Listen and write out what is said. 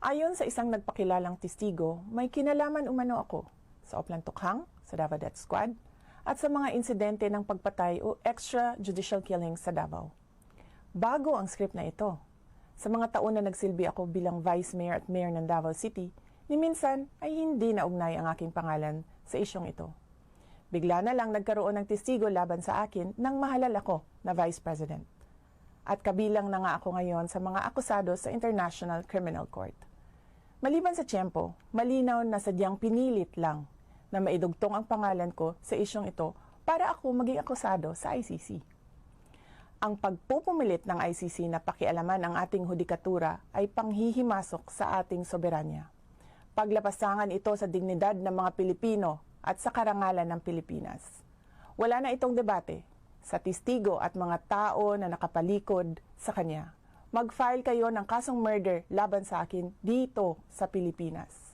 Ayon sa isang nagpakilalang testigo, may kinalaman umano ako sa Oplan Tukhang, sa Davao Death Squad, at sa mga insidente ng pagpatay o extrajudicial killing sa Davao. Bago ang script na ito. Sa mga taon na nagsilbi ako bilang Vice Mayor at Mayor ng Davao City, ni minsan ay hindi naugnay ang aking pangalan sa isyong ito. Bigla na lang nagkaroon ng testigo laban sa akin nang mahalal ako na Vice President. At kabilang na nga ako ngayon sa mga akusado sa International Criminal Court. Maliban sa tiyempo, malinaw na sadyang pinilit lang na maidugtong ang pangalan ko sa isyong ito para ako maging akusado sa ICC. Ang pagpupumilit ng ICC na pakialaman ang ating hudikatura ay panghihimasok sa ating soberanya. Paglapasangan ito sa dignidad ng mga Pilipino at sa karangalan ng Pilipinas. Wala na itong debate sa testigo at mga tao na nakapalikod sa kanya. Mag-file kayo ng kasong murder laban sa akin dito sa Pilipinas.